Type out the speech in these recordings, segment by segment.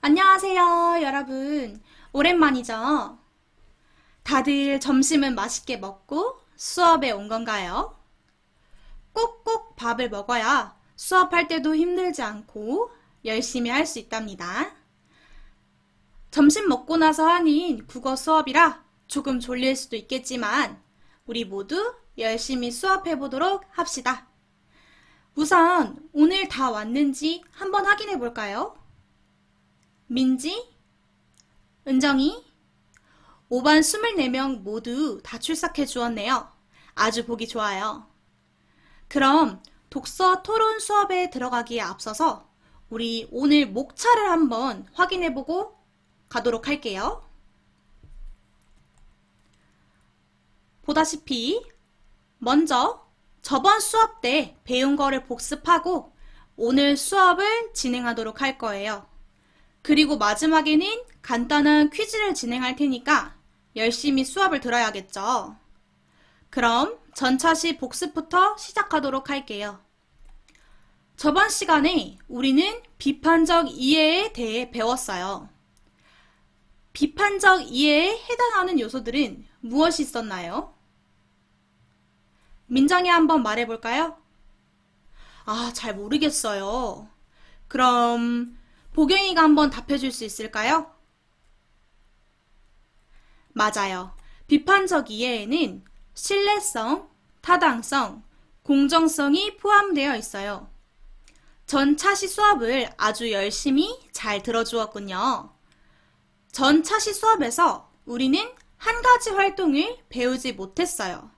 안녕하세요, 여러분. 오랜만이죠? 다들 점심은 맛있게 먹고 수업에 온 건가요? 꼭꼭 밥을 먹어야 수업할 때도 힘들지 않고 열심히 할 수 있답니다. 점심 먹고 나서 하는 국어 수업이라 조금 졸릴 수도 있겠지만 우리 모두 열심히 수업해 보도록 합시다. 우선 오늘 다 왔는지 한번 확인해 볼까요? 민지, 은정이, 5반 24명 모두 다 출석해 주었네요. 아주 보기 좋아요. 그럼 독서 토론 수업에 들어가기에 앞서서 우리 오늘 목차를 한번 확인해 보고 가도록 할게요. 보다시피 먼저 저번 수업 때 배운 거를 복습하고 오늘 수업을 진행하도록 할 거예요. 그리고 마지막에는 간단한 퀴즈를 진행할 테니까 열심히 수업을 들어야겠죠. 그럼 전차시 복습부터 시작하도록 할게요. 저번 시간에 우리는 비판적 이해에 대해 배웠어요. 비판적 이해에 해당하는 요소들은 무엇이 있었나요? 민정이 한번 말해볼까요? 잘 모르겠어요. 그럼 보경이가 한번 답해줄 수 있을까요? 맞아요. 비판적 이해에는 신뢰성, 타당성, 공정성이 포함되어 있어요. 전 차시 수업을 아주 열심히 잘 들어주었군요. 전 차시 수업에서 우리는 한 가지 활동을 배우지 못했어요.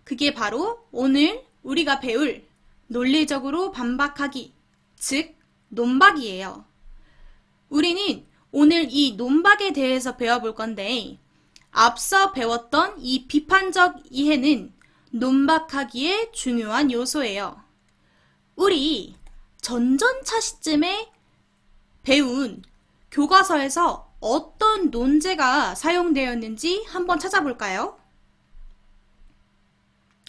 그게 바로 오늘 우리가 배울 논리적으로 반박하기, 즉 논박이에요. 우리는 오늘 이 논박에 대해서 배워볼 건데 앞서 배웠던 이 비판적 이해는 논박하기에 중요한 요소예요. 우리 전전차 시쯤에 배운 교과서에서 어떤 논제가 사용되었는지 한번 찾아볼까요?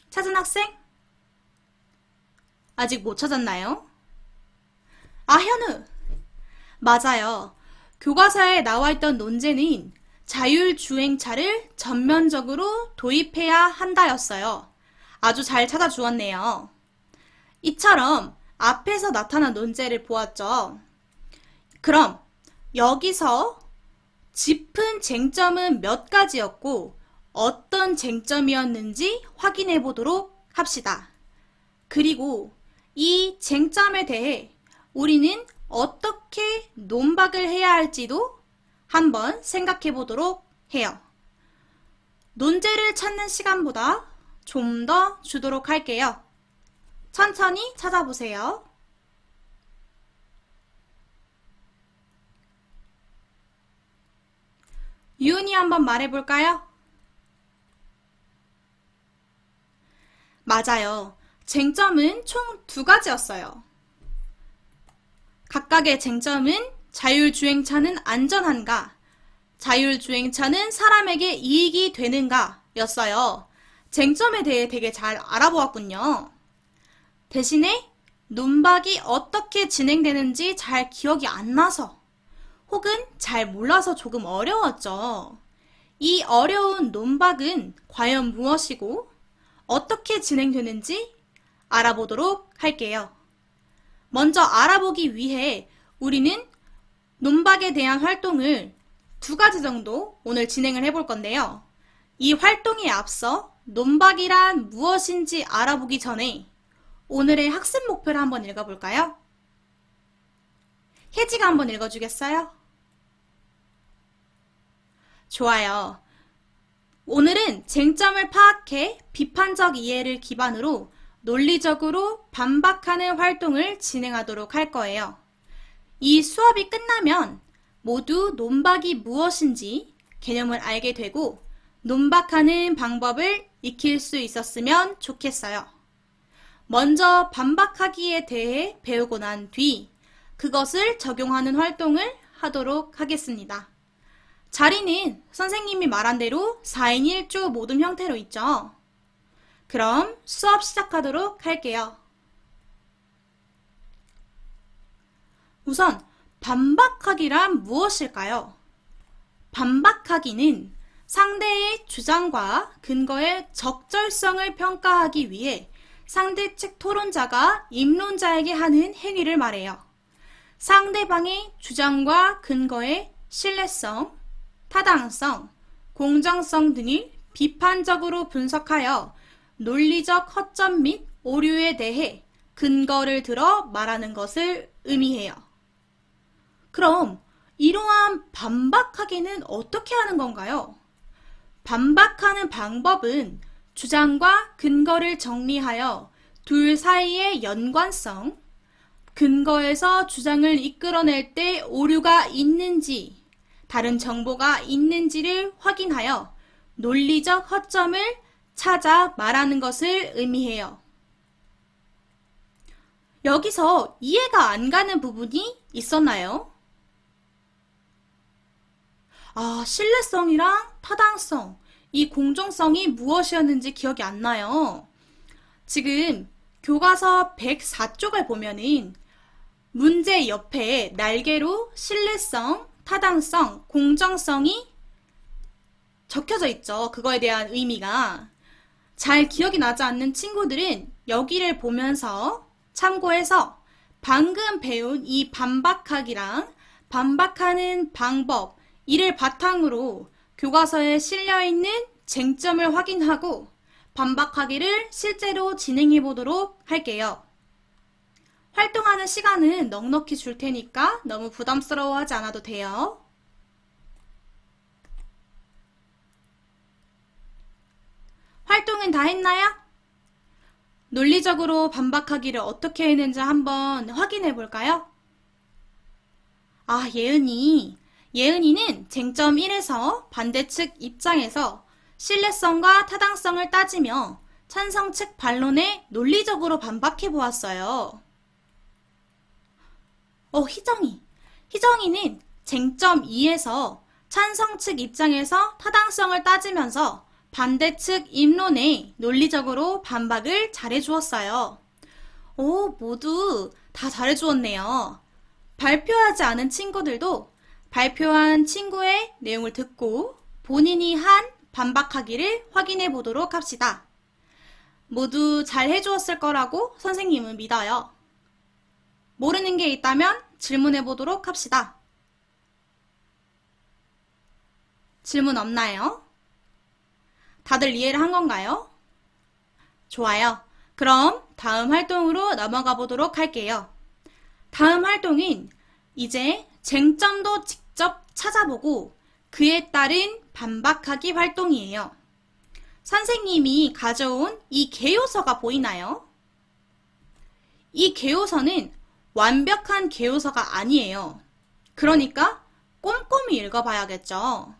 찾은 학생? 아직 못 찾았나요? 현우! 맞아요. 교과서에 나와 있던 논제는 자율주행차를 전면적으로 도입해야 한다였어요. 아주 잘 찾아주었네요. 이처럼 앞에서 나타난 논제를 보았죠. 그럼 여기서 짚은 쟁점은 몇 가지였고 어떤 쟁점이었는지 확인해 보도록 합시다. 그리고 이 쟁점에 대해 우리는 어떻게 논박을 해야 할지도 한번 생각해 보도록 해요. 논제를 찾는 시간보다 좀 더 주도록 할게요. 천천히 찾아보세요. 유은이 한번 말해볼까요? 맞아요. 쟁점은 총 2가지였어요. 각각의 쟁점은 자율주행차는 안전한가, 자율주행차는 사람에게 이익이 되는가 였어요. 쟁점에 대해 되게 잘 알아보았군요. 대신에 논박이 어떻게 진행되는지 잘 기억이 안 나서 혹은 잘 몰라서 조금 어려웠죠. 이 어려운 논박은 과연 무엇이고 어떻게 진행되는지 알아보도록 할게요. 먼저 알아보기 위해 우리는 논박에 대한 활동을 2가지 정도 오늘 진행을 해볼 건데요. 이 활동에 앞서 논박이란 무엇인지 알아보기 전에 오늘의 학습 목표를 한번 읽어볼까요? 혜지가 한번 읽어주겠어요? 좋아요. 오늘은 쟁점을 파악해 비판적 이해를 기반으로 논리적으로 반박하는 활동을 진행하도록 할 거예요. 이 수업이 끝나면 모두 논박이 무엇인지 개념을 알게 되고 논박하는 방법을 익힐 수 있었으면 좋겠어요. 먼저 반박하기에 대해 배우고 난 뒤 그것을 적용하는 활동을 하도록 하겠습니다. 자리는 선생님이 말한 대로 4인 1조 모둠 형태로 있죠. 그럼 수업 시작하도록 할게요. 우선 반박하기란 무엇일까요? 반박하기는 상대의 주장과 근거의 적절성을 평가하기 위해 상대 측 토론자가 입론자에게 하는 행위를 말해요. 상대방의 주장과 근거의 신뢰성, 타당성, 공정성 등을 비판적으로 분석하여 논리적 허점 및 오류에 대해 근거를 들어 말하는 것을 의미해요. 그럼 이러한 반박하기는 어떻게 하는 건가요? 반박하는 방법은 주장과 근거를 정리하여 둘 사이의 연관성, 근거에서 주장을 이끌어낼 때 오류가 있는지, 다른 정보가 있는지를 확인하여 논리적 허점을 찾아 말하는 것을 의미해요. 여기서 이해가 안 가는 부분이 있었나요? 신뢰성이랑 타당성, 이 공정성이 무엇이었는지 기억이 안 나요. 지금 교과서 104쪽을 보면은 문제 옆에 날개로 신뢰성, 타당성, 공정성이 적혀져 있죠. 그거에 대한 의미가. 잘 기억이 나지 않는 친구들은 여기를 보면서 참고해서 방금 배운 이 반박하기랑 반박하는 방법, 이를 바탕으로 교과서에 실려있는 쟁점을 확인하고 반박하기를 실제로 진행해 보도록 할게요. 활동하는 시간은 넉넉히 줄 테니까 너무 부담스러워하지 않아도 돼요. 활동은 다 했나요? 논리적으로 반박하기를 어떻게 했는지 한번 확인해 볼까요? 예은이는 쟁점 1에서 반대측 입장에서 신뢰성과 타당성을 따지며 찬성 측 반론에 논리적으로 반박해 보았어요. 희정이는 쟁점 2에서 찬성 측 입장에서 타당성을 따지면서 반대측 입론에 논리적으로 반박을 잘해주었어요. 모두 다 잘해주었네요. 발표하지 않은 친구들도 발표한 친구의 내용을 듣고 본인이 한 반박하기를 확인해 보도록 합시다. 모두 잘 해주었을 거라고 선생님은 믿어요. 모르는 게 있다면 질문해 보도록 합시다. 질문 없나요? 다들 이해를 한 건가요? 좋아요. 그럼 다음 활동으로 넘어가 보도록 할게요. 다음 활동은 이제 쟁점도 직접 찾아보고 그에 따른 반박하기 활동이에요. 선생님이 가져온 이 개요서가 보이나요? 이 개요서는 완벽한 개요서가 아니에요. 그러니까 꼼꼼히 읽어봐야겠죠.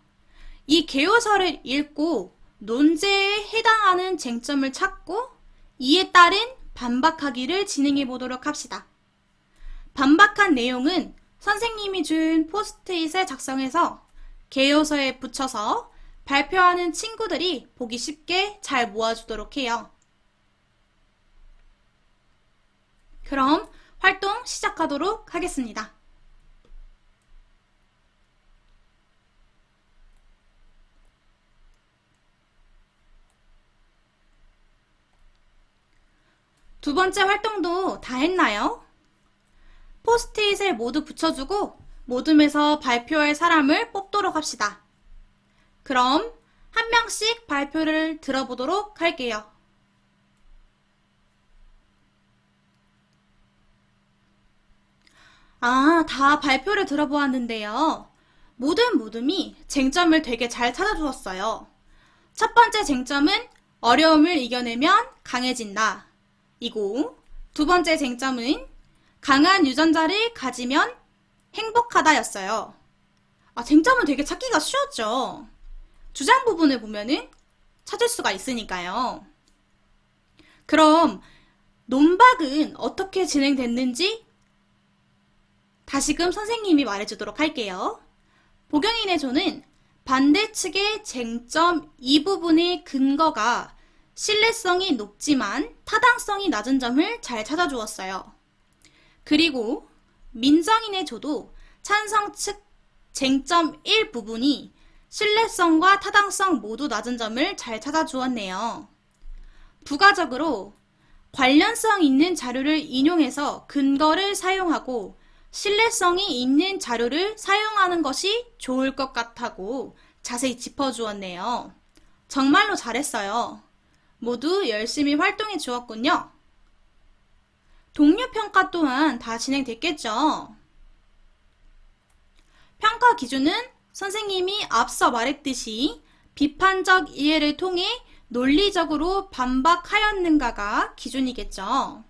이 개요서를 읽고 논제에 해당하는 쟁점을 찾고 이에 따른 반박하기를 진행해 보도록 합시다. 반박한 내용은 선생님이 준 포스트잇에 작성해서 개요서에 붙여서 발표하는 친구들이 보기 쉽게 잘 모아주도록 해요. 그럼 활동 시작하도록 하겠습니다. 두 번째 활동도 다 했나요? 포스트잇을 모두 붙여주고 모둠에서 발표할 사람을 뽑도록 합시다. 그럼 한 명씩 발표를 들어보도록 할게요. 다 발표를 들어보았는데요. 모든 모둠이 쟁점을 되게 잘 찾아주었어요. 첫 번째 쟁점은 어려움을 이겨내면 강해진다. 이고 두 번째 쟁점은 강한 유전자를 가지면 행복하다였어요. 쟁점은 되게 찾기가 쉬웠죠. 주장 부분을 보면은 찾을 수가 있으니까요. 그럼 논박은 어떻게 진행됐는지 다시금 선생님이 말해주도록 할게요. 보경인의 조는 반대측의 쟁점 이 부분의 근거가 신뢰성이 높지만 타당성이 낮은 점을 잘 찾아주었어요. 그리고 민정인의 조도 찬성 측 쟁점 1 부분이 신뢰성과 타당성 모두 낮은 점을 잘 찾아주었네요. 부가적으로 관련성 있는 자료를 인용해서 근거를 사용하고 신뢰성이 있는 자료를 사용하는 것이 좋을 것 같다고 자세히 짚어주었네요. 정말로 잘했어요. 모두 열심히 활동해 주었군요. 동료평가 또한 다 진행됐겠죠? 평가 기준은 선생님이 앞서 말했듯이 비판적 이해를 통해 논리적으로 반박하였는가가 기준이겠죠.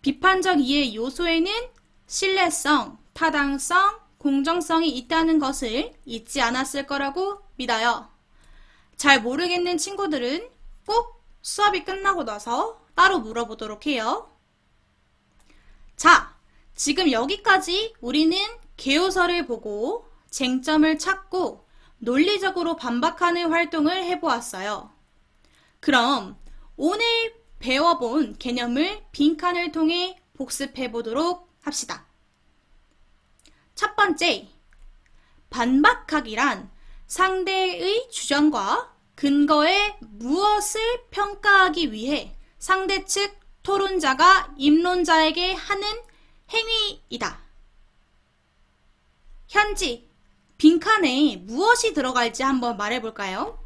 비판적 이해 요소에는 신뢰성, 타당성, 공정성이 있다는 것을 잊지 않았을 거라고 믿어요. 잘 모르겠는 친구들은 꼭 수업이 끝나고 나서 따로 물어보도록 해요. 자, 지금 여기까지 우리는 개요서를 보고 쟁점을 찾고 논리적으로 반박하는 활동을 해보았어요. 그럼 오늘 배워본 개념을 빈칸을 통해 복습해 보도록 합시다. 첫 번째, 반박하기란 상대의 주장과 근거에 무엇을 평가하기 위해 상대 측 토론자가 입론자에게 하는 행위이다. 현지, 빈칸에 무엇이 들어갈지 한번 말해볼까요?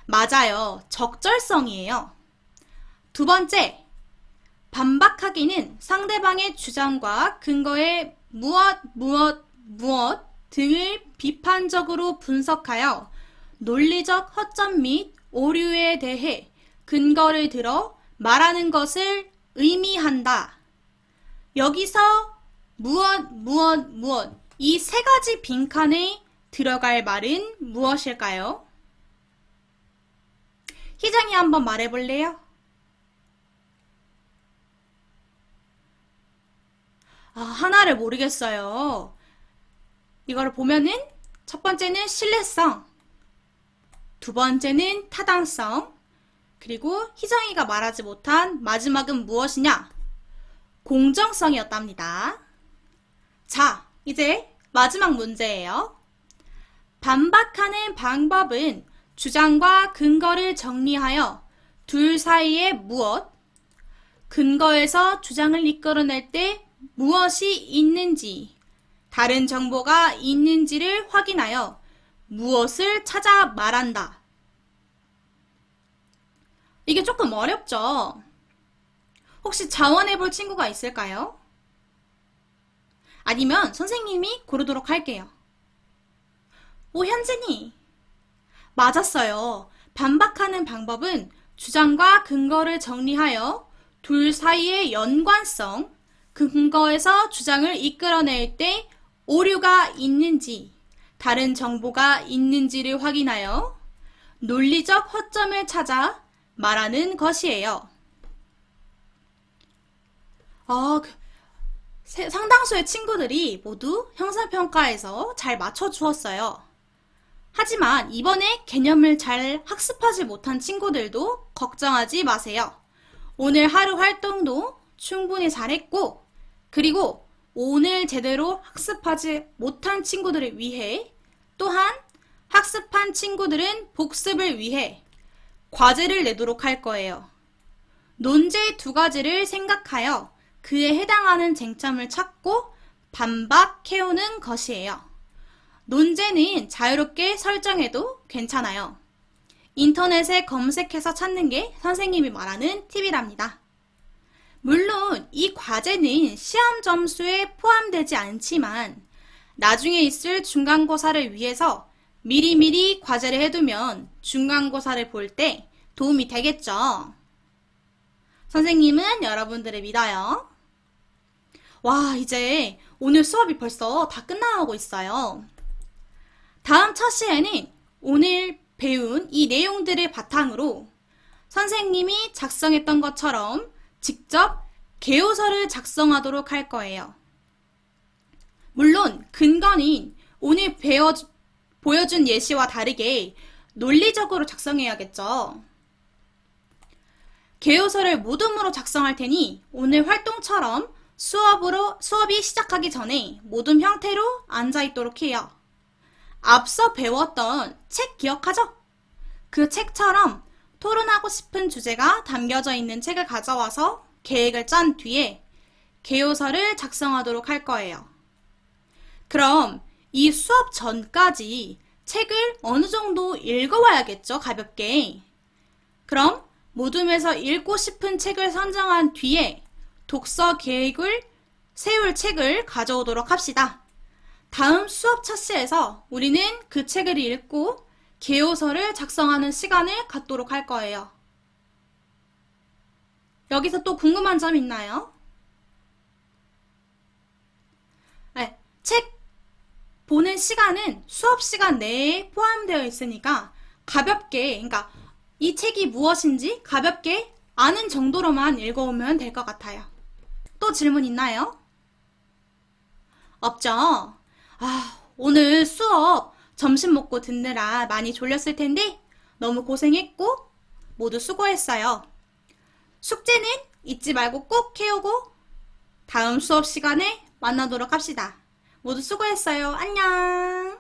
맞아요. 적절성이에요. 두 번째, 반박하기는 상대방의 주장과 근거에 무엇 등을 비판적으로 분석하여 논리적 허점 및 오류에 대해 근거를 들어 말하는 것을 의미한다. 여기서 무엇 이 세 가지 빈칸에 들어갈 말은 무엇일까요? 희정이 한번 말해볼래요? 하나를 모르겠어요. 이걸 보면은 첫 번째는 신뢰성, 두 번째는 타당성, 그리고 희정이가 말하지 못한 마지막은 무엇이냐? 공정성이었답니다. 자, 이제 마지막 문제예요. 반박하는 방법은 주장과 근거를 정리하여 둘 사이에 근거에서 주장을 이끌어낼 때 무엇이 있는지, 다른 정보가 있는지를 확인하여 무엇을 찾아 말한다. 이게 조금 어렵죠? 혹시 자원해볼 친구가 있을까요? 아니면 선생님이 고르도록 할게요. 오, 현진이. 맞았어요. 반박하는 방법은 주장과 근거를 정리하여 둘 사이의 연관성, 근거에서 주장을 이끌어낼 때 오류가 있는지, 다른 정보가 있는지를 확인하여 논리적 허점을 찾아 말하는 것이에요. 상당수의 친구들이 모두 형사평가에서 잘 맞춰주었어요. 하지만 이번에 개념을 잘 학습하지 못한 친구들도 걱정하지 마세요. 오늘 하루 활동도 충분히 잘했고, 그리고 오늘 제대로 학습하지 못한 친구들을 위해, 또한 학습한 친구들은 복습을 위해 과제를 내도록 할 거예요. 논제 두 가지를 생각하여 그에 해당하는 쟁점을 찾고 반박해오는 것이에요. 논제는 자유롭게 설정해도 괜찮아요. 인터넷에 검색해서 찾는 게 선생님이 말하는 팁이랍니다. 물론 이 과제는 시험 점수에 포함되지 않지만 나중에 있을 중간고사를 위해서 미리미리 과제를 해두면 중간고사를 볼 때 도움이 되겠죠. 선생님은 여러분들을 믿어요. 와, 이제 오늘 수업이 벌써 다 끝나가고 있어요. 다음 첫 시에는 오늘 배운 이 내용들을 바탕으로 선생님이 작성했던 것처럼 직접 개요서를 작성하도록 할 거예요. 물론 근거는 오늘 보여준 예시와 다르게 논리적으로 작성해야겠죠. 개요서를 모둠으로 작성할 테니 오늘 활동처럼 수업이 시작하기 전에 모든 형태로 앉아있도록 해요. 앞서 배웠던 책 기억하죠? 그 책처럼 토론하고 싶은 주제가 담겨져 있는 책을 가져와서 계획을 짠 뒤에 개요서를 작성하도록 할 거예요. 그럼 이 수업 전까지 책을 어느 정도 읽어와야겠죠, 가볍게. 그럼 모둠에서 읽고 싶은 책을 선정한 뒤에 독서 계획을 세울 책을 가져오도록 합시다. 다음 수업 차시에서 우리는 그 책을 읽고 개요서를 작성하는 시간을 갖도록 할 거예요. 여기서 또 궁금한 점 있나요? 네, 책 보는 시간은 수업 시간 내에 포함되어 있으니까 가볍게, 그러니까 이 책이 무엇인지 가볍게 아는 정도로만 읽어오면 될 것 같아요. 또 질문 있나요? 없죠? 오늘 수업 점심 먹고 듣느라 많이 졸렸을 텐데 너무 고생했고 모두 수고했어요. 숙제는 잊지 말고 꼭 해오고 다음 수업 시간에 만나도록 합시다. 모두 수고했어요. 안녕!